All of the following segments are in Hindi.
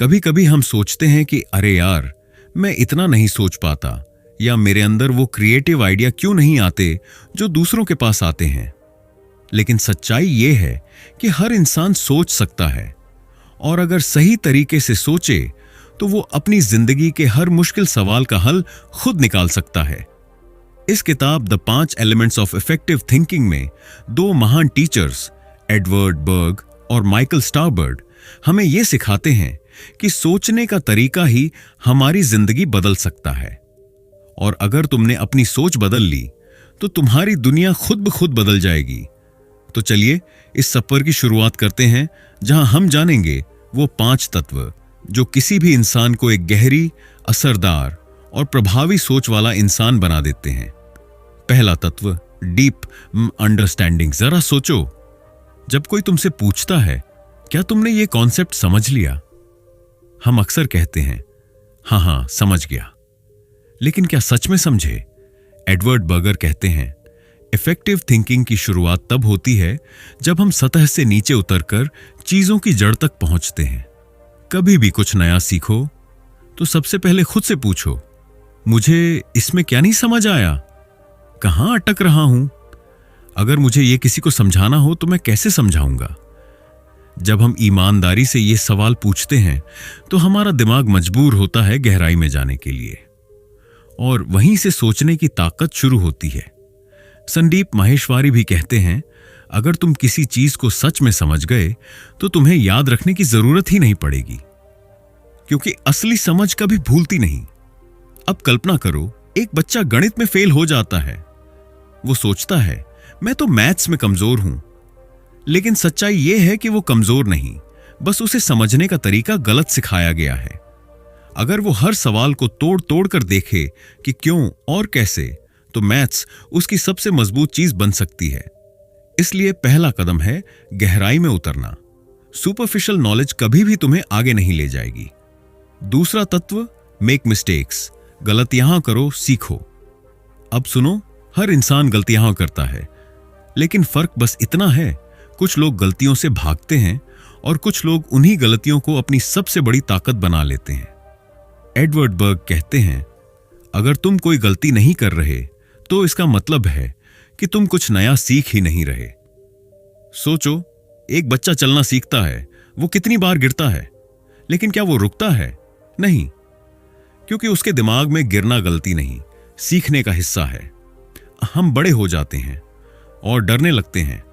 कभी कभी हम सोचते हैं कि अरे यार, मैं इतना नहीं सोच पाता, या मेरे अंदर वो क्रिएटिव आइडिया क्यों नहीं आते जो दूसरों के पास आते हैं। लेकिन सच्चाई ये है कि हर इंसान सोच सकता है, और अगर सही तरीके से सोचे तो वो अपनी जिंदगी के हर मुश्किल सवाल का हल खुद निकाल सकता है। इस किताब the 5 elements of effective thinking में 2 महान टीचर्स एडवर्ड बर्ग और माइकल स्टारबर्ड हमें यह सिखाते हैं कि सोचने का तरीका ही हमारी जिंदगी बदल सकता है। और अगर तुमने अपनी सोच बदल ली तो तुम्हारी दुनिया खुद ब खुद बदल जाएगी। तो चलिए इस सफर की शुरुआत करते हैं, जहां हम जानेंगे वो 5 तत्व जो किसी भी इंसान को एक गहरी, असरदार और प्रभावी सोच वाला इंसान बना देते हैं। पहला तत्व, डीप अंडरस्टैंडिंग। जरा सोचो, जब कोई तुमसे पूछता है क्या तुमने ये कॉन्सेप्ट समझ लिया, हम अक्सर कहते हैं हाँ समझ गया। लेकिन क्या सच में समझे? एडवर्ड बर्गर कहते हैं इफेक्टिव थिंकिंग की शुरुआत तब होती है जब हम सतह से नीचे उतरकर चीजों की जड़ तक पहुंचते हैं। कभी भी कुछ नया सीखो तो सबसे पहले खुद से पूछो, मुझे इसमें क्या नहीं समझ आया, कहां अटक रहा हूं? अगर मुझे यह किसी को समझाना हो तो मैं कैसे समझाऊंगा? जब हम ईमानदारी से ये सवाल पूछते हैं तो हमारा दिमाग मजबूर होता है गहराई में जाने के लिए, और वहीं से सोचने की ताकत शुरू होती है। संदीप माहेश्वरी भी कहते हैं, अगर तुम किसी चीज को सच में समझ गए तो तुम्हें याद रखने की जरूरत ही नहीं पड़ेगी, क्योंकि असली समझ कभी भूलती नहीं। अब कल्पना करो, एक बच्चा गणित में फेल हो जाता है। वो सोचता है मैं तो मैथ्स में कमजोर हूं, लेकिन सच्चाई यह है कि वो कमजोर नहीं, बस उसे समझने का तरीका गलत सिखाया गया है। अगर वो हर सवाल को तोड़ तोड़ कर देखे कि क्यों और कैसे, तो मैथ्स उसकी सबसे मजबूत चीज बन सकती है। इसलिए पहला कदम है गहराई में उतरना। सुपरफिशियल नॉलेज कभी भी तुम्हें आगे नहीं ले जाएगी। दूसरा तत्व, मेक मिस्टेक्स। गलतियां करो, सीखो। अब सुनो, हर इंसान गलतियां करता है, लेकिन फर्क बस इतना है, कुछ लोग गलतियों से भागते हैं और कुछ लोग उन्हीं गलतियों को अपनी सबसे बड़ी ताकत बना लेते हैं। एडवर्ड बर्ग कहते हैं, अगर तुम कोई गलती नहीं कर रहे तो इसका मतलब है कि तुम कुछ नया सीख ही नहीं रहे। सोचो, एक बच्चा चलना सीखता है, वो कितनी बार गिरता है, लेकिन क्या वो रुकता है? नहीं, क्योंकि उसके दिमाग में गिरना गलती नहीं, सीखने का हिस्सा है। हम बड़े हो जाते हैं और डरने लगते हैं,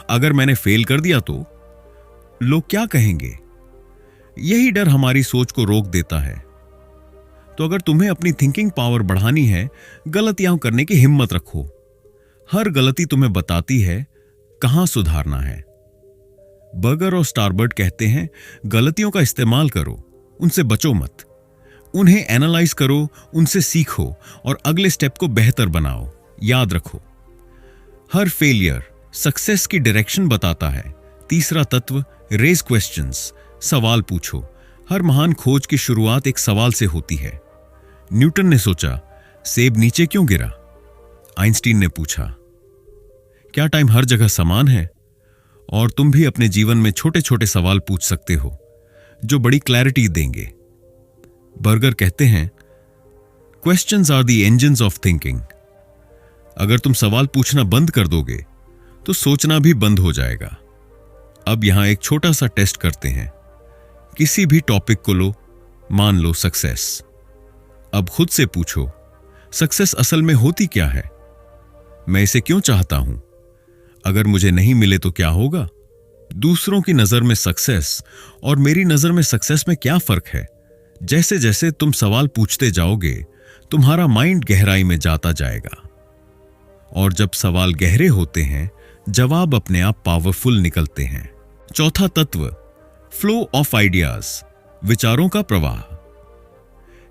अगर मैंने फेल कर दिया तो लोग क्या कहेंगे? यही डर हमारी सोच को रोक देता है। तो अगर तुम्हें अपनी थिंकिंग पावर बढ़ानी है, गलतियां करने की हिम्मत रखो। हर गलती तुम्हें बताती है कहां सुधारना है। बर्गर और स्टारबर्ड कहते हैं, गलतियों का इस्तेमाल करो, उनसे बचो मत। उन्हें एनालाइज करो, उनसे सीखो और अगले स्टेप को बेहतर बनाओ। याद रखो, हर फेलियर सक्सेस की डायरेक्शन बताता है। तीसरा तत्व, रेज क्वेश्चंस। सवाल पूछो। हर महान खोज की शुरुआत एक सवाल से होती है। न्यूटन ने सोचा, सेब नीचे क्यों गिरा? आइंस्टीन ने पूछा, क्या टाइम हर जगह समान है? और तुम भी अपने जीवन में छोटे छोटे सवाल पूछ सकते हो जो बड़ी क्लैरिटी देंगे। बर्गर कहते हैं, questions are the engines of thinking. अगर तुम सवाल पूछना बंद कर दोगे तो सोचना भी बंद हो जाएगा। अब यहां एक छोटा सा टेस्ट करते हैं। किसी भी टॉपिक को लो, मान लो सक्सेस। अब खुद से पूछो, सक्सेस असल में होती क्या है? मैं इसे क्यों चाहता हूं? अगर मुझे नहीं मिले तो क्या होगा? दूसरों की नजर में सक्सेस और मेरी नजर में सक्सेस में क्या फर्क है? जैसे जैसे तुम सवाल पूछते जाओगे, तुम्हारा माइंड गहराई में जाता जाएगा, और जब सवाल गहरे होते हैं, जवाब अपने आप पावरफुल निकलते हैं। चौथा तत्व, फ्लो ऑफ आइडियाज। विचारों का प्रवाह।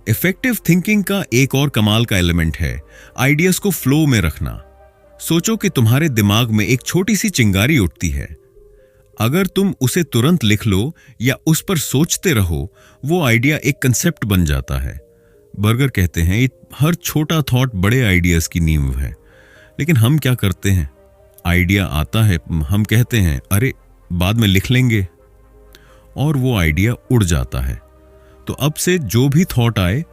इफेक्टिव थिंकिंग का एक और कमाल का एलिमेंट है आइडियाज को फ्लो में रखना। सोचो कि तुम्हारे दिमाग में एक छोटी सी चिंगारी उठती है। अगर तुम उसे तुरंत लिख लो या उस पर सोचते रहो, वो आइडिया एक कंसेप्ट बन जाता है। बर्गर कहते हैं, हर छोटा थॉट बड़े आइडियाज की नींव है। लेकिन हम क्या करते हैं? आइडिया आता है, हम कहते हैं अरे बाद में लिख लेंगे, और वो आइडिया उड़ जाता है। तो अब से जो भी थॉट आए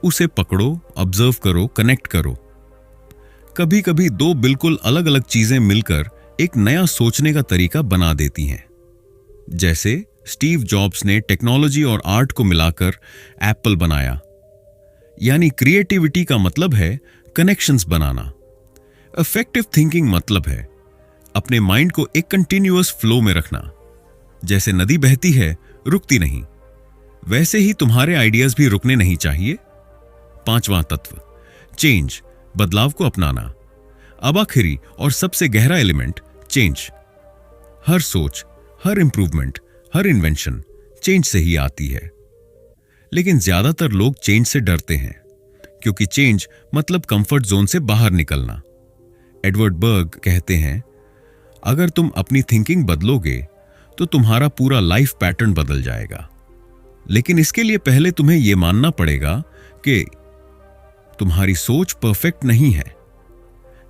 उसे पकड़ो, ऑब्जर्व करो, कनेक्ट करो। कभी कभी दो बिल्कुल अलग अलग चीजें मिलकर एक नया सोचने का तरीका बना देती हैं। जैसे स्टीव जॉब्स ने टेक्नोलॉजी और आर्ट को मिलाकर एप्पल बनाया। यानी क्रिएटिविटी का मतलब है कनेक्शंस बनाना। इफेक्टिव थिंकिंग मतलब है अपने माइंड को एक कंटिन्यूअस फ्लो में रखना। जैसे नदी बहती है, रुकती नहीं, वैसे ही तुम्हारे आइडियाज भी रुकने नहीं चाहिए। 5वां तत्व, चेंज, बदलाव को अपनाना। अब आखिरी और सबसे गहरा एलिमेंट, चेंज। हर सोच, हर इंप्रूवमेंट, हर इन्वेंशन चेंज से ही आती है। लेकिन ज्यादातर लोग चेंज से डरते हैं, क्योंकि चेंज मतलब कंफर्ट जोन से बाहर निकलना। एडवर्ड बर्ग कहते हैं, अगर तुम अपनी थिंकिंग बदलोगे तो तुम्हारा पूरा लाइफ पैटर्न बदल जाएगा। लेकिन इसके लिए पहले तुम्हें यह मानना पड़ेगा कि तुम्हारी सोच परफेक्ट नहीं है।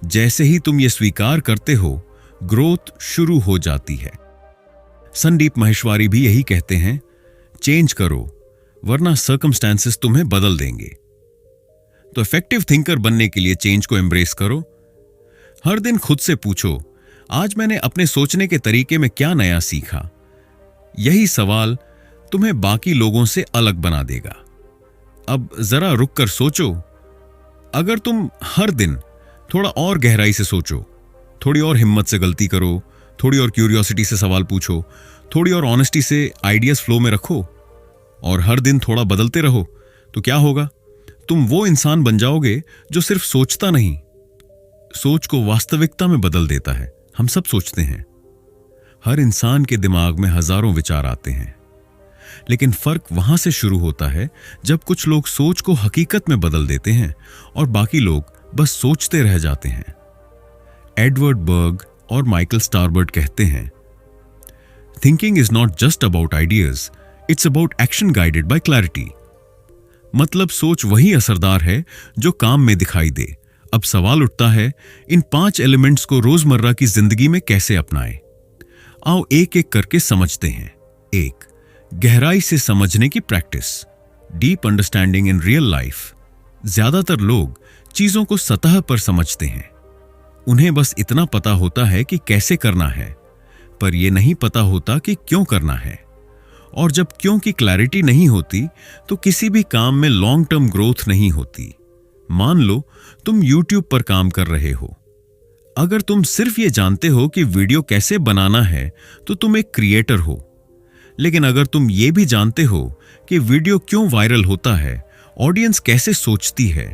जैसे ही तुम ये स्वीकार करते हो, ग्रोथ शुरू हो जाती है। संदीप माहेश्वरी भी यही कहते हैं, चेंज करो वरना सर्कमस्टेंसेस तुम्हें बदल देंगे। तो इफेक्टिव थिंकर बनने के लिए चेंज को एम्ब्रेस करो। हर दिन खुद से पूछो, आज मैंने अपने सोचने के तरीके में क्या नया सीखा। यही सवाल तुम्हें बाकी लोगों से अलग बना देगा। अब जरा रुक कर सोचो, अगर तुम हर दिन थोड़ा और गहराई से सोचो, थोड़ी और हिम्मत से गलती करो, थोड़ी और क्यूरियोसिटी से सवाल पूछो, थोड़ी और ऑनेस्टी से आइडियाज फ्लो में रखो और हर दिन थोड़ा बदलते रहो, तो क्या होगा? तुम वो इंसान बन जाओगे जो सिर्फ सोचता नहीं, सोच को वास्तविकता में बदल देता है। हम सब सोचते हैं, हर इंसान के दिमाग में हजारों विचार आते हैं, लेकिन फर्क वहां से शुरू होता है जब कुछ लोग सोच को हकीकत में बदल देते हैं और बाकी लोग बस सोचते रह जाते हैं। एडवर्ड बर्ग और माइकल स्टारबर्ट कहते हैं, thinking is not just about ideas, it's about action guided by clarity. मतलब सोच वही असरदार है जो काम में दिखाई दे। अब सवाल उठता है, इन 5 एलिमेंट्स को रोजमर्रा की जिंदगी में कैसे अपनाएं? आओ एक एक करके समझते हैं। 1, गहराई से समझने की practice, deep understanding in real life. ज्यादातर लोग चीजों को सतह पर समझते हैं। उन्हें बस इतना पता होता है कि कैसे करना है, पर यह नहीं पता होता कि क्यों करना है। और जब क्यों की क्लैरिटी नहीं होती तो किसी भी काम में लॉन्ग टर्म ग्रोथ नहीं होती। मान लो तुम YouTube पर काम कर रहे हो। अगर तुम सिर्फ ये जानते हो कि वीडियो कैसे बनाना है तो तुम एक क्रिएटर हो। लेकिन अगर तुम ये भी जानते हो कि वीडियो क्यों वायरल होता है, ऑडियंस कैसे सोचती है,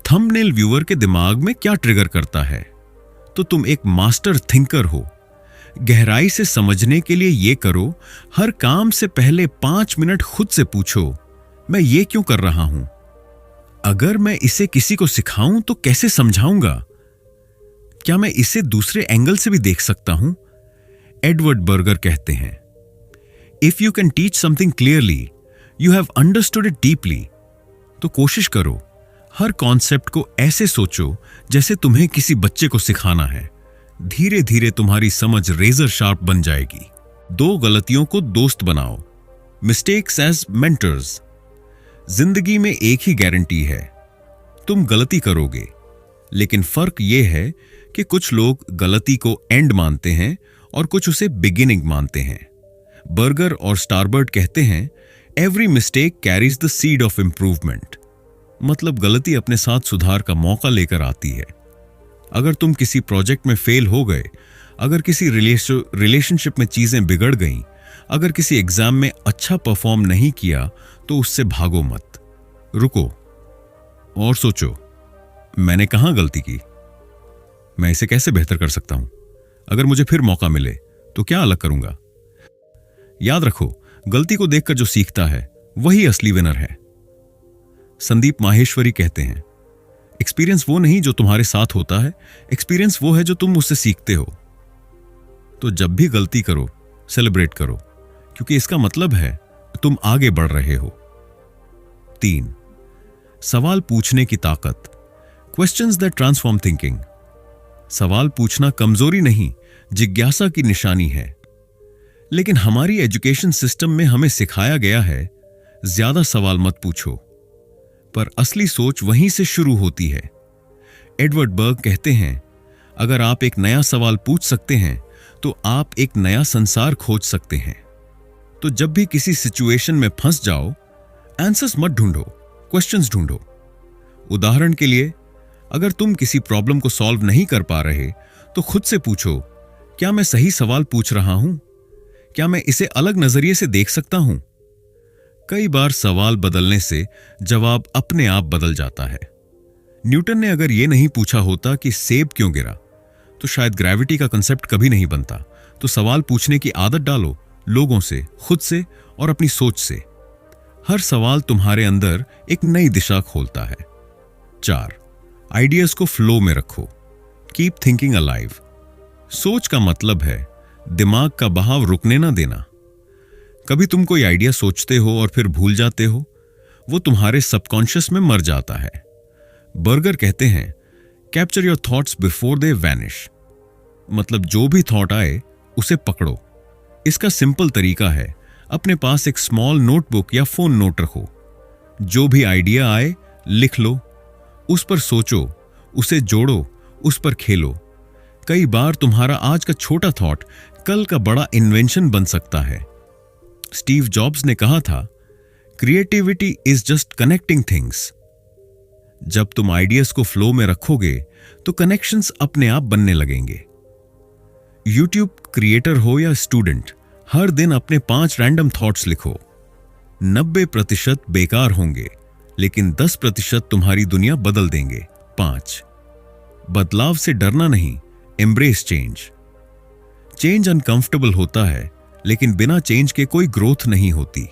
थंबनेल व्यूअर के दिमाग में क्या ट्रिगर करता है, तो तुम एक मास्टर थिंकर हो। गहराई से समझने के लिए ये करो, हर काम से पहले 5 मिनट खुद से पूछो, मैं ये क्यों कर रहा हूं? अगर मैं इसे किसी को सिखाऊं तो कैसे समझाऊंगा? क्या मैं इसे दूसरे एंगल से भी देख सकता हूं? एडवर्ड बर्गर कहते हैं, if you can teach something clearly, you have understood it deeply. तो कोशिश करो, हर कॉन्सेप्ट को ऐसे सोचो जैसे तुम्हें किसी बच्चे को सिखाना है। धीरे धीरे तुम्हारी समझ रेजर शार्प बन जाएगी। 2 गलतियों को दोस्त बनाओ, मिस्टेक्स एज मेंटर्स। जिंदगी में एक ही गारंटी है, तुम गलती करोगे। लेकिन फर्क यह है कि कुछ लोग गलती को एंड मानते हैं और कुछ उसे बिगिनिंग मानते हैं। बर्गर और स्टारबर्ट कहते हैं, every mistake carries the seed of improvement. मतलब गलती अपने साथ सुधार का मौका लेकर आती है। अगर तुम किसी प्रोजेक्ट में फेल हो गए, अगर किसी रिलेशनशिप में चीजें बिगड़ गईं, अगर किसी एग्जाम में अच्छा परफॉर्म नहीं किया, तो उससे भागो मत। रुको और सोचो, मैंने कहां गलती की? मैं इसे कैसे बेहतर कर सकता हूं? अगर मुझे फिर मौका मिले तो क्या अलग करूंगा? याद रखो, गलती को देखकर जो सीखता है वही असली विनर है। संदीप माहेश्वरी कहते हैं, एक्सपीरियंस वो नहीं जो तुम्हारे साथ होता है, एक्सपीरियंस वो है जो तुम उससे सीखते हो। तो जब भी गलती करो, सेलिब्रेट करो, क्योंकि इसका मतलब है तुम आगे बढ़ रहे हो। 3, सवाल पूछने की ताकत, क्वेश्चंस दैट ट्रांसफॉर्म थिंकिंग। सवाल पूछना कमजोरी नहीं, जिज्ञासा की निशानी है। लेकिन हमारी एजुकेशन सिस्टम में हमें सिखाया गया है, ज्यादा सवाल मत पूछो, पर असली सोच वहीं से शुरू होती है। एडवर्ड बर्ग कहते हैं, अगर आप एक नया सवाल पूछ सकते हैं तो आप एक नया संसार खोज सकते हैं। तो जब भी किसी सिचुएशन में फंस जाओ, आंसर्स मत ढूंढो, क्वेश्चंस ढूंढो। उदाहरण के लिए, अगर तुम किसी प्रॉब्लम को सॉल्व नहीं कर पा रहे तो खुद से पूछो, क्या मैं सही सवाल पूछ रहा हूं? क्या मैं इसे अलग नजरिए से देख सकता हूं? कई बार सवाल बदलने से जवाब अपने आप बदल जाता है। न्यूटन ने अगर यह नहीं पूछा होता कि सेब क्यों गिरा, तो शायद ग्रेविटी का कंसेप्ट कभी नहीं बनता। तो सवाल पूछने की आदत डालो, लोगों से, खुद से और अपनी सोच से। हर सवाल तुम्हारे अंदर एक नई दिशा खोलता है। 4. आइडियाज को फ्लो में रखो। Keep thinking alive. सोच का मतलब है दिमाग का बहाव रुकने ना देना। कभी तुम कोई आइडिया सोचते हो और फिर भूल जाते हो, वो तुम्हारे सबकॉन्शियस में मर जाता है। बर्गर कहते हैं, capture your thoughts before they vanish. मतलब जो भी थॉट आए उसे पकड़ो। इसका सिंपल तरीका है, अपने पास एक स्मॉल नोटबुक या फोन नोट रखो। जो भी आइडिया आए लिख लो, उस पर सोचो, उसे जोड़ो, उस पर खेलो। कई बार तुम्हारा आज का छोटा थॉट कल का बड़ा इन्वेंशन बन सकता है। स्टीव जॉब्स ने कहा था, creativity is just connecting things. जब तुम आइडियाज को फ्लो में रखोगे तो कनेक्शंस अपने आप बनने लगेंगे। यूट्यूब क्रिएटर हो या स्टूडेंट, हर दिन अपने 5 रैंडम थॉट्स लिखो। 90% बेकार होंगे, लेकिन 10% तुम्हारी दुनिया बदल देंगे। 5. बदलाव से डरना नहीं, एम्ब्रेस चेंज। चेंज अनकंफर्टेबल होता है, लेकिन बिना चेंज के कोई ग्रोथ नहीं होती।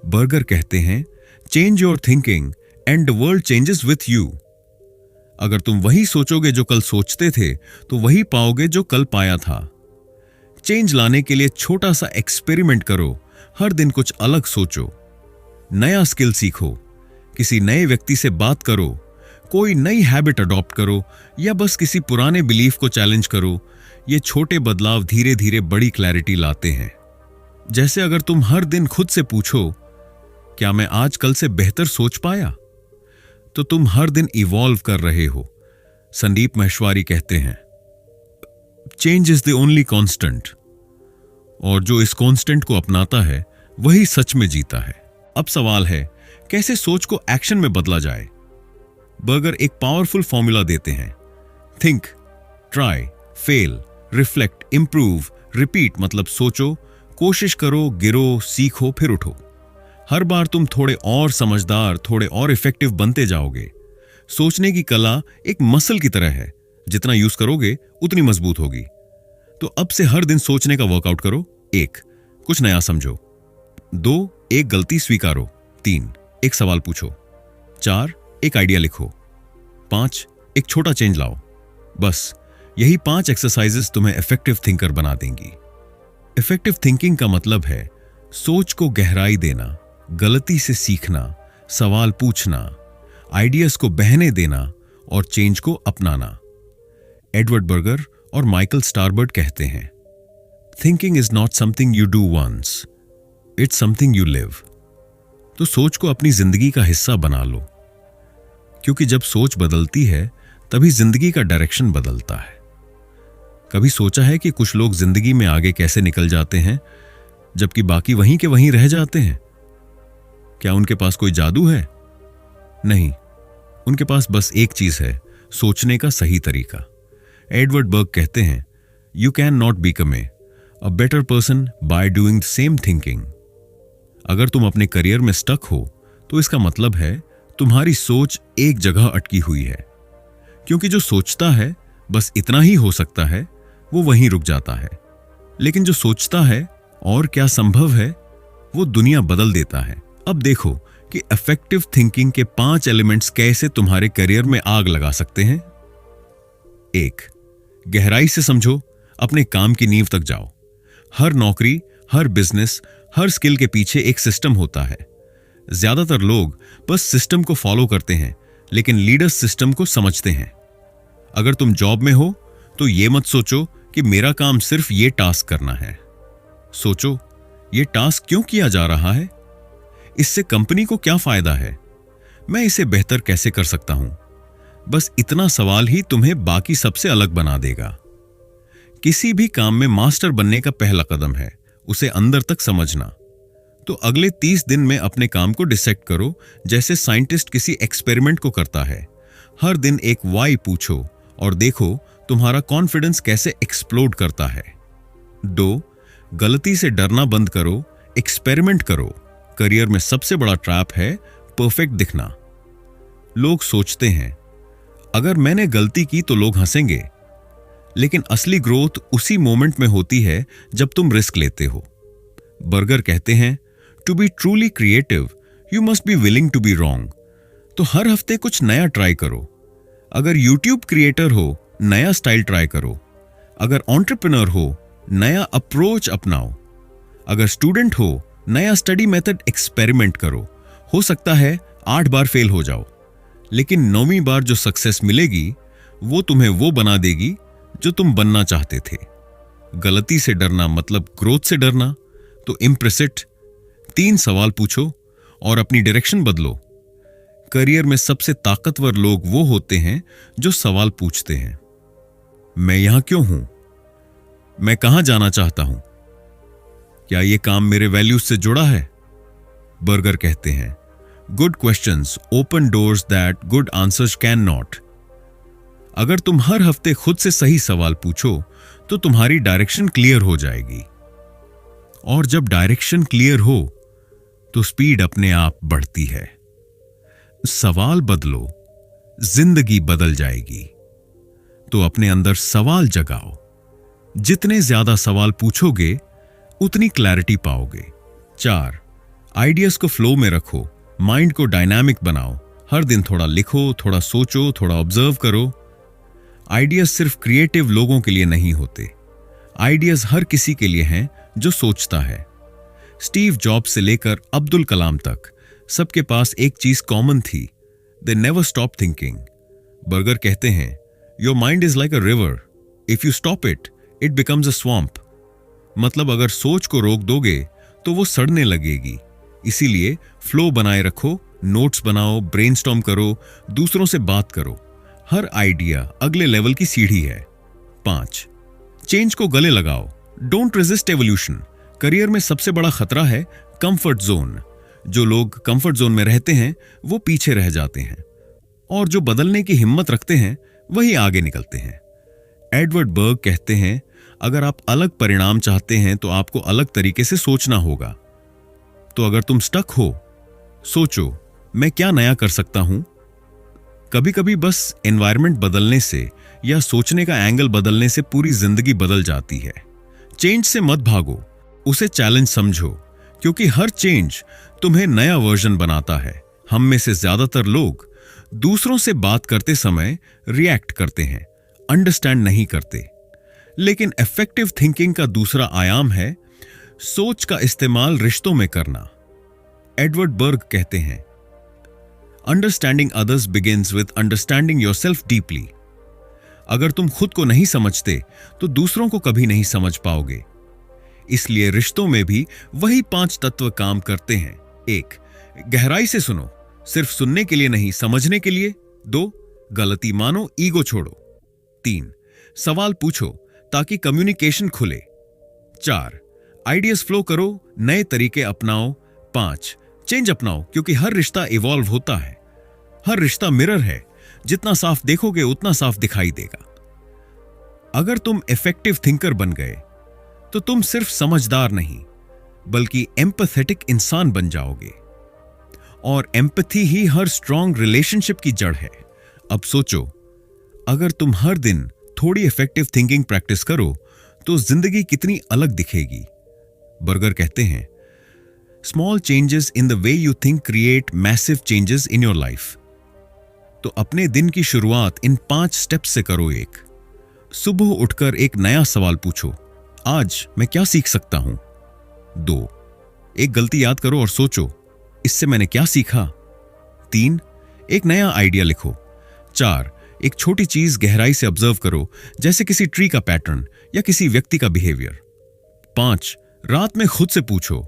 बर्गर कहते हैं, change your thinking and the world changes with you. अगर तुम वही सोचोगे जो कल सोचते थे, तो वही पाओगे जो कल पाया था। चेंज लाने के लिए छोटा सा एक्सपेरिमेंट करो। हर दिन कुछ अलग सोचो, नया स्किल सीखो, किसी नए व्यक्ति से बात करो, कोई नई हैबिट अडॉप्ट करो, या बस किसी पुराने बिलीफ को चैलेंज करो। ये छोटे बदलाव धीरे धीरे बड़ी क्लैरिटी लाते हैं। जैसे अगर तुम हर दिन खुद से पूछो, क्या मैं आज कल से बेहतर सोच पाया, तो तुम हर दिन इवॉल्व कर रहे हो। संदीप महेश्वरी कहते हैं, change is the only constant, और जो इस कांस्टेंट को अपनाता है वही सच में जीता है। अब सवाल है, कैसे सोच को एक्शन में बदला जाए। बर्गर एक पावरफुल फॉर्मूला देते हैं, think, try, fail, reflect, improve, repeat. मतलब सोचो, कोशिश करो, गिरो, सीखो, फिर उठो। हर बार तुम थोड़े और समझदार, थोड़े और इफेक्टिव बनते जाओगे। सोचने की कला एक मसल की तरह है, जितना यूज करोगे उतनी मजबूत होगी। तो अब से हर दिन सोचने का वर्कआउट करो। 1. कुछ नया समझो। 2. एक गलती स्वीकारो। 3. एक सवाल पूछो। 4. एक आइडिया लिखो। 5. एक छोटा चेंज लाओ। बस यही 5 एक्सरसाइजेस तुम्हें इफेक्टिव थिंकर बना देंगी। इफेक्टिव थिंकिंग का मतलब है सोच को गहराई देना, गलती से सीखना, सवाल पूछना, आइडियाज को बहने देना और चेंज को अपनाना। एडवर्ड बर्गर और माइकल स्टारबर्ड कहते हैं, thinking is not something you do once, it's something you live. तो सोच को अपनी जिंदगी का हिस्सा बना लो, क्योंकि जब सोच बदलती है तभी जिंदगी का डायरेक्शन बदलता है। कभी सोचा है कि कुछ लोग जिंदगी में आगे कैसे निकल जाते हैं जबकि बाकी वहीं के वहीं रह जाते हैं? क्या उनके पास कोई जादू है? नहीं, उनके पास बस एक चीज है, सोचने का सही तरीका। एडवर्ड बर्ग कहते हैं, you can not become a better person by doing the same thinking. अगर तुम अपने करियर में स्टक हो तो इसका मतलब है तुम्हारी सोच एक जगह अटकी हुई है, क्योंकि जो सोचता है बस इतना ही हो सकता है, वो वहीं रुक जाता है। लेकिन जो सोचता है और क्या संभव है, वो दुनिया बदल देता है। अब देखो कि इफेक्टिव थिंकिंग के 5 एलिमेंट्स कैसे तुम्हारे करियर में आग लगा सकते हैं। 1. गहराई से समझो, अपने काम की नींव तक जाओ। हर नौकरी, हर बिजनेस, हर स्किल के पीछे एक सिस्टम होता है। ज्यादातर लोग बस सिस्टम को फॉलो करते हैं, लेकिन लीडर्स सिस्टम को समझते हैं। अगर तुम जॉब में हो तो ये मत सोचो कि मेरा काम सिर्फ ये टास्क करना है। सोचो, ये टास्क क्यों किया जा रहा है? इससे कंपनी को क्या फायदा है? मैं इसे बेहतर कैसे कर सकता हूं? बस इतना सवाल ही तुम्हें बाकी सबसे अलग बना देगा। किसी भी काम में मास्टर बनने का पहला कदम है उसे अंदर तक समझना। तो अगले 30 दिन में अपने काम को डिसेक्ट करो जैसे साइंटिस्ट किसी एक्सपेरिमेंट को करता है। हर दिन एक वाई पूछो और देखो तुम्हारा कॉन्फिडेंस कैसे एक्सप्लोड करता है। 2. गलती से डरना बंद करो, एक्सपेरिमेंट करो। करियर में सबसे बड़ा ट्रैप है परफेक्ट दिखना। लोग सोचते हैं अगर मैंने गलती की तो लोग हंसेंगे, लेकिन असली ग्रोथ उसी मोमेंट में होती है जब तुम रिस्क लेते हो। बर्गर कहते हैं to be truly creative you must be willing to be wrong. तो हर हफ्ते कुछ नया ट्राई करो। अगर यूट्यूब क्रिएटर हो, नया स्टाइल ट्राई करो। अगर एंटरप्रेन्योर हो, नया अप्रोच अपनाओ। अगर स्टूडेंट हो, नया स्टडी मेथड एक्सपेरिमेंट करो। हो सकता है 8 बार फेल हो जाओ, लेकिन 9वीं बार जो सक्सेस मिलेगी वो तुम्हें वो बना देगी जो तुम बनना चाहते थे। गलती से डरना मतलब ग्रोथ से डरना। तो इम्प्रेसिट 3 सवाल पूछो और अपनी डायरेक्शन बदलो। करियर में सबसे ताकतवर लोग वो होते हैं जो सवाल पूछते हैं। मैं यहां क्यों हूं? मैं कहां जाना चाहता हूं? क्या यह काम मेरे वैल्यूज से जुड़ा है? बर्गर कहते हैं good questions open doors that good answers can not. अगर तुम हर हफ्ते खुद से सही सवाल पूछो तो तुम्हारी डायरेक्शन क्लियर हो जाएगी, और जब डायरेक्शन क्लियर हो तो स्पीड अपने आप बढ़ती है। सवाल बदलो, जिंदगी बदल जाएगी। तो अपने अंदर सवाल जगाओ। जितने ज्यादा सवाल पूछोगे उतनी क्लैरिटी पाओगे। 4. आइडियाज को फ्लो में रखो, माइंड को डायनामिक बनाओ। हर दिन थोड़ा लिखो, थोड़ा सोचो, थोड़ा ऑब्जर्व करो। आइडियाज सिर्फ क्रिएटिव लोगों के लिए नहीं होते। आइडियाज हर किसी के लिए हैं जो सोचता है। स्टीव जॉब्स से लेकर अब्दुल कलाम तक सबके पास एक चीज कॉमन थी, they never stop thinking. Burger कहते हैं your mind is like a river, if you stop it it becomes a swamp. मतलब अगर सोच को रोक दोगे तो वो सड़ने लगेगी। इसीलिए फ्लो बनाए रखो, नोट्स बनाओ, ब्रेनस्टॉर्म करो, दूसरों से बात करो। हर आइडिया अगले लेवल की सीढ़ी है। 5. चेंज को गले लगाओ, डोंट रेजिस्ट एवोल्यूशन। करियर में सबसे बड़ा खतरा है कंफर्ट जोन। जो लोग कंफर्ट जोन में रहते हैं वो पीछे रह जाते हैं, और जो बदलने की हिम्मत रखते हैं वही आगे निकलते हैं। एडवर्ड बर्ग कहते हैं अगर आप अलग परिणाम चाहते हैं तो आपको अलग तरीके से सोचना होगा। तो अगर तुम स्टक हो, सोचो मैं क्या नया कर सकता हूं। कभी कभी बस एनवायरनमेंट बदलने से या सोचने का एंगल बदलने से पूरी जिंदगी बदल जाती है। चेंज से मत भागो, उसे चैलेंज समझो, क्योंकि हर चेंज तुम्हें नया वर्जन बनाता है। हम में से ज्यादातर लोग दूसरों से बात करते समय रिएक्ट करते हैं, अंडरस्टैंड नहीं करते। लेकिन इफेक्टिव थिंकिंग का दूसरा आयाम है सोच का इस्तेमाल रिश्तों में करना। एडवर्ड बर्ग कहते हैं understanding others begins with understanding yourself deeply. अगर तुम खुद को नहीं समझते तो दूसरों को कभी नहीं समझ पाओगे। इसलिए रिश्तों में भी वही 5 तत्व काम करते हैं। 1. गहराई से सुनो, सिर्फ सुनने के लिए नहीं, समझने के लिए। 2. गलती मानो, ईगो छोड़ो। 3. सवाल पूछो ताकि कम्युनिकेशन खुले। 4. आइडियाज फ्लो करो, नए तरीके अपनाओ। 5. चेंज अपनाओ, क्योंकि हर रिश्ता इवॉल्व होता है। हर रिश्ता मिरर है, जितना साफ देखोगे उतना साफ दिखाई देगा। अगर तुम इफेक्टिव थिंकर बन गए तो तुम सिर्फ समझदार नहीं बल्कि एम्पैथेटिक इंसान बन जाओगे, और एम्पैथी ही हर स्ट्रॉन्ग रिलेशनशिप की जड़ है। अब सोचो, अगर तुम हर दिन थोड़ी इफेक्टिव थिंकिंग प्रैक्टिस करो तो जिंदगी कितनी अलग दिखेगी। बर्गर कहते हैं small changes in the way you think create massive changes in your life. तो अपने दिन की शुरुआत इन 5 स्टेप्स से करो। 1. सुबह उठकर एक नया सवाल पूछो, आज मैं क्या सीख सकता हूं। 2. एक गलती याद करो और सोचो, इससे मैंने क्या सीखा। 3. एक नया आइडिया लिखो। 4. एक छोटी चीज गहराई से ऑब्जर्व करो, जैसे किसी ट्री का पैटर्न या किसी व्यक्ति का बिहेवियर। 5. रात में खुद से पूछो,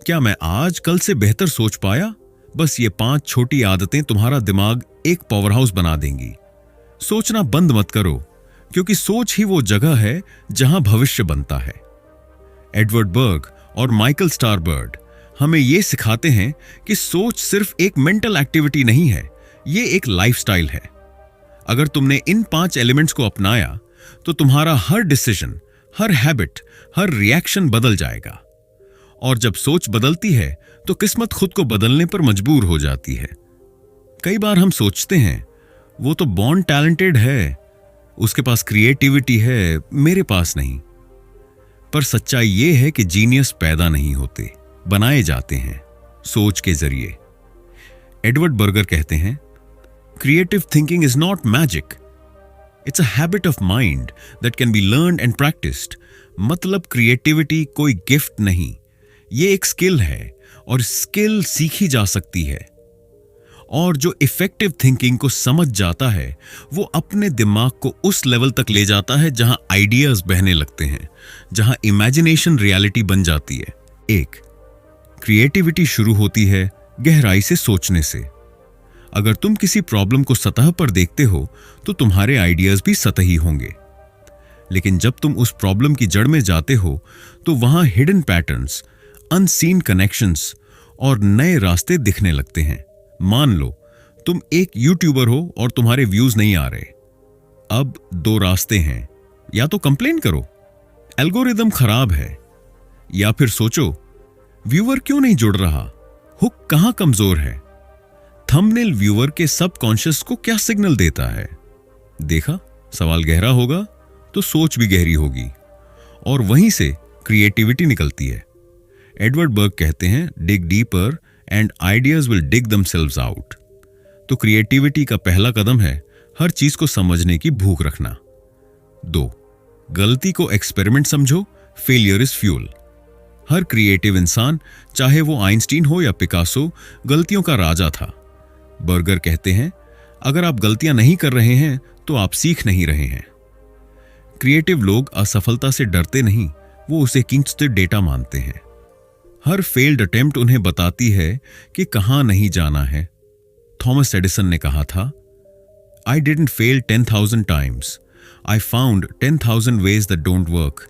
क्या मैं आज कल से बेहतर सोच पाया? बस ये 5 छोटी आदतें तुम्हारा दिमाग एक पावर हाउस बना देंगी। सोचना बंद मत करो, क्योंकि सोच ही वो जगह है जहां भविष्य बनता है। एडवर्ड बर्ग और माइकल स्टारबर्ड हमें यह सिखाते हैं कि सोच सिर्फ एक मेंटल एक्टिविटी नहीं है, ये एक लाइफस्टाइल है। अगर तुमने इन 5 एलिमेंट्स को अपनाया तो तुम्हारा हर डिसीजन, हर हैबिट, हर रिएक्शन बदल जाएगा। और जब सोच बदलती है तो किस्मत खुद को बदलने पर मजबूर हो जाती है। कई बार हम सोचते हैं वो तो बॉर्न टैलेंटेड है, उसके पास क्रिएटिविटी है, मेरे पास नहीं। पर सच्चाई यह है कि जीनियस पैदा नहीं होते, बनाए जाते हैं सोच के जरिए। एडवर्ड बर्गर कहते हैं, creative thinking is not magic, it's a habit of mind that can be learned and practised. मतलब क्रिएटिविटी कोई गिफ्ट नहीं, ये एक स्किल है और स्किल सीखी जा सकती है। और जो इफेक्टिव थिंकिंग को समझ जाता है वो अपने दिमाग को उस लेवल तक ले जाता है जहां आइडियाज बहने लगते हैं, जहां इमेजिनेशन रियलिटी बन जाती है। 1. क्रिएटिविटी शुरू होती है गहराई से सोचने से। अगर तुम किसी प्रॉब्लम को सतह पर देखते हो तो तुम्हारे आइडियाज भी सतही होंगे, लेकिन जब तुम उस प्रॉब्लम की जड़ में जाते हो तो वहां हिडन पैटर्न्स, अनसीन कनेक्शंस और नए रास्ते दिखने लगते हैं। मान लो तुम एक यूट्यूबर हो और तुम्हारे व्यूज नहीं आ रहे। अब 2 रास्ते हैं, या तो कंप्लेन करो एल्गोरिदम खराब है, या फिर सोचो व्यूअर क्यों नहीं जुड़ रहा, हुक कहां कमजोर है, थंबनेल व्यूअर के सबकॉन्शियस को क्या सिग्नल देता है। देखा, सवाल गहरा होगा तो सोच भी गहरी होगी और वहीं से क्रिएटिविटी निकलती है। एडवर्ड बर्ग कहते हैं, डिग deeper and ideas will dig themselves out. तो क्रिएटिविटी का पहला कदम है हर चीज को समझने की भूख रखना। 2. गलती को एक्सपेरिमेंट समझो, failure is fuel. Her creative इंसान, चाहे वो आइंस्टीन हो या पिकासो, गलतियों का राजा था। बर्गर कहते हैं, अगर आप गलतियां नहीं कर रहे हैं तो आप सीख नहीं रहे हैं। क्रिएटिव लोग असफलता से डरते नहीं, वो उसे खींचते डेटा मानते हैं। हर फेल्ड अटेम्प्ट उन्हें बताती है कि कहां नहीं जाना है। थॉमस एडिसन ने कहा था, I didn't fail 10,000 times, I found 10,000 ways that don't work.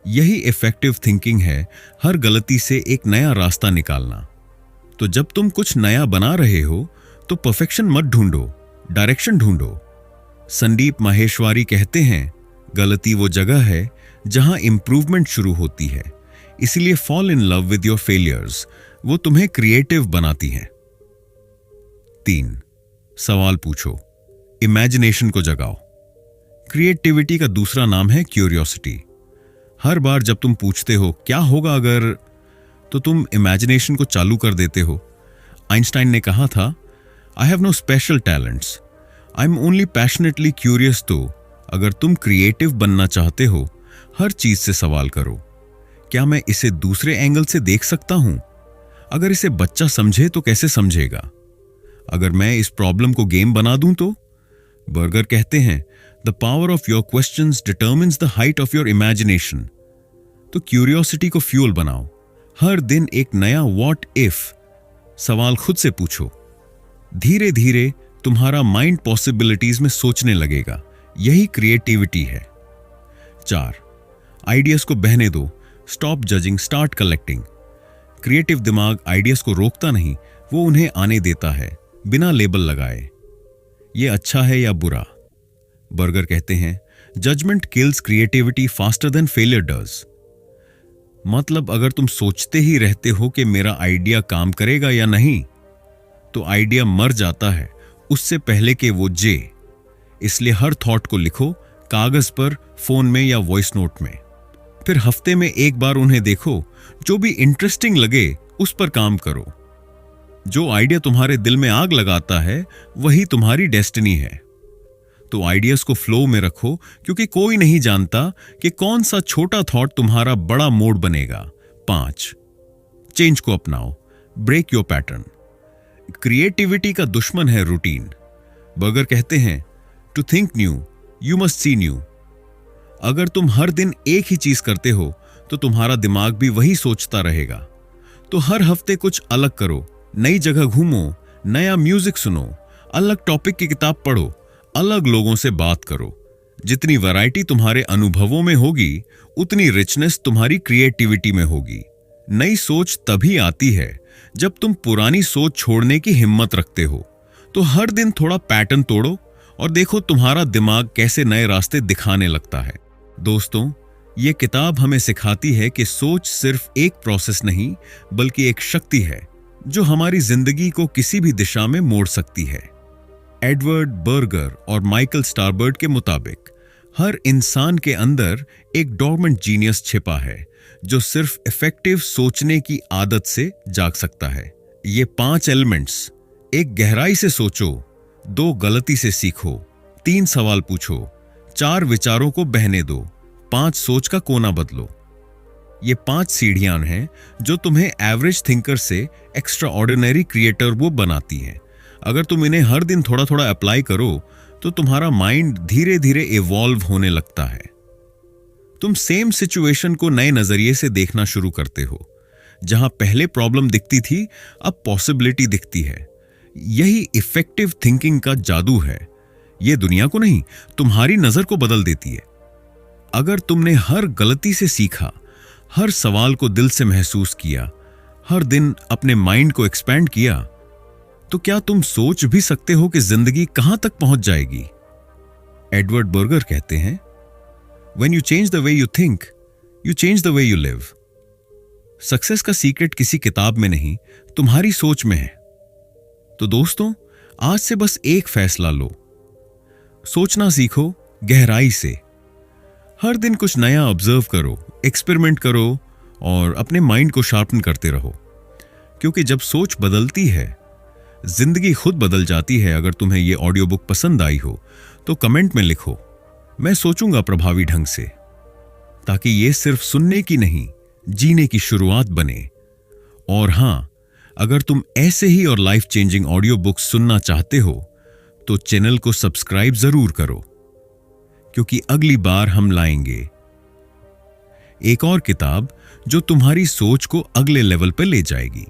यही इफेक्टिव थिंकिंग है, हर गलती से एक नया रास्ता निकालना। तो जब तुम कुछ नया बना रहे हो तो परफेक्शन मत ढूंढो, डायरेक्शन ढूंढो। संदीप माहेश्वरी कहते हैं, गलती वो जगह है जहां इंप्रूवमेंट शुरू होती है, इसलिए fall in love with your failures, वो तुम्हें क्रिएटिव बनाती हैं। 3. सवाल पूछो, इमेजिनेशन को जगाओ। क्रिएटिविटी का दूसरा नाम है क्यूरियोसिटी। हर बार जब तुम पूछते हो क्या होगा अगर, तो तुम इमेजिनेशन को चालू कर देते हो। आइंस्टाइन ने कहा था, I have no special talents, I am only passionately curious. तो अगर तुम क्रिएटिव बनना चाहते हो, हर चीज से सवाल करो, क्या मैं इसे दूसरे एंगल से देख सकता हूं? अगर इसे बच्चा समझे तो कैसे समझेगा? अगर मैं इस प्रॉब्लम को गेम बना दूं तो? बर्गर कहते हैं, the power of your questions determines the height of your imagination. तो क्यूरियोसिटी को फ्यूल बनाओ। हर दिन एक नया व्हाट इफ सवाल खुद से पूछो। धीरे धीरे तुम्हारा माइंड पॉसिबिलिटीज में सोचने लगेगा। यही क्रिएटिविटी है। 4. आइडियाज को बहने दो, stop judging, start collecting. Creative दिमाग आइडियाज को रोकता नहीं, वो उन्हें आने देता है बिना लेबल लगाए। ये अच्छा है या बुरा? बर्गर कहते हैं, judgement kills creativity faster than failure does. मतलब अगर तुम सोचते ही रहते हो कि मेरा आइडिया काम करेगा या नहीं, तो आइडिया मर जाता है उससे पहले कि वो जे। इसलिए हर थॉट को लिखो, कागज पर, फोन में या वॉइस नोट में। फिर हफ्ते में एक बार उन्हें देखो, जो भी इंटरेस्टिंग लगे उस पर काम करो। जो आइडिया तुम्हारे दिल में आग लगाता है वही तुम्हारी डेस्टिनी है। तो आइडियाज को फ्लो में रखो, क्योंकि कोई नहीं जानता कि कौन सा छोटा थॉट तुम्हारा बड़ा मोड बनेगा। 5. चेंज को अपनाओ, ब्रेक योर पैटर्न। क्रिएटिविटी का दुश्मन है रूटीन। बर्गर कहते हैं, to think new you must see new. अगर तुम हर दिन एक ही चीज करते हो तो तुम्हारा दिमाग भी वही सोचता रहेगा। तो हर हफ्ते कुछ अलग करो, नई जगह घूमो, नया म्यूजिक सुनो, अलग टॉपिक की किताब पढ़ो, अलग लोगों से बात करो। जितनी वैरायटी तुम्हारे अनुभवों में होगी, उतनी रिचनेस तुम्हारी क्रिएटिविटी में होगी। नई सोच तभी आती है जब तुम पुरानी सोच छोड़ने की हिम्मत रखते हो। तो हर दिन थोड़ा पैटर्न तोड़ो और देखो तुम्हारा दिमाग कैसे नए रास्ते दिखाने लगता है। दोस्तों, ये किताब हमें सिखाती है कि सोच सिर्फ एक प्रोसेस नहीं, बल्कि एक शक्ति है जो हमारी जिंदगी को किसी भी दिशा में मोड़ सकती है। एडवर्ड बर्गर और माइकल स्टारबर्ड के मुताबिक हर इंसान के अंदर एक डोरमेंट जीनियस छिपा है जो सिर्फ इफेक्टिव सोचने की आदत से जाग सकता है। ये 5 एलिमेंट्स: 1 गहराई से सोचो, 2 गलती से सीखो, 3 सवाल पूछो, 4 विचारों को बहने दो, 5 सोच का कोना बदलो। ये 5 सीढ़ियां हैं जो तुम्हें एवरेज थिंकर से एक्स्ट्रा ऑर्डिनरी क्रिएटर वो बनाती हैं। अगर तुम इन्हें हर दिन थोड़ा थोड़ा अप्लाई करो तो तुम्हारा माइंड धीरे धीरे इवॉल्व होने लगता है। तुम सेम सिचुएशन को नए नजरिए से देखना शुरू करते हो। जहां पहले प्रॉब्लम दिखती थी, अब पॉसिबिलिटी दिखती है। यही इफेक्टिव थिंकिंग का जादू है। यह दुनिया को नहीं, तुम्हारी नजर को बदल देती है। अगर तुमने हर गलती से सीखा, हर सवाल को दिल से महसूस किया, हर दिन अपने माइंड को एक्सपैंड किया, तो क्या तुम सोच भी सकते हो कि जिंदगी कहां तक पहुंच जाएगी? एडवर्ड बर्गर कहते हैं, When you change the way you think, you change the way you live. Success का सीक्रेट किसी किताब में नहीं, तुम्हारी सोच में है। तो दोस्तों, आज से बस एक फैसला लो। सोचना सीखो गहराई से। हर दिन कुछ नया ऑब्जर्व करो, एक्सपेरिमेंट करो और अपने माइंड को शार्पन करते रहो। क्योंकि जब सोच बदलती है, जिंदगी खुद बदल जाती है। अगर तुम्हें यह ऑडियो बुक पसंद आई हो तो कमेंट में लिखो, मैं सोचूंगा प्रभावी ढंग से, ताकि यह सिर्फ सुनने की नहीं, जीने की शुरुआत बने। और हां, अगर तुम ऐसे ही और लाइफ चेंजिंग ऑडियो बुक्स सुनना चाहते हो तो चैनल को सब्सक्राइब जरूर करो, क्योंकि अगली बार हम लाएंगे एक और किताब जो तुम्हारी सोच को अगले लेवल पर ले जाएगी।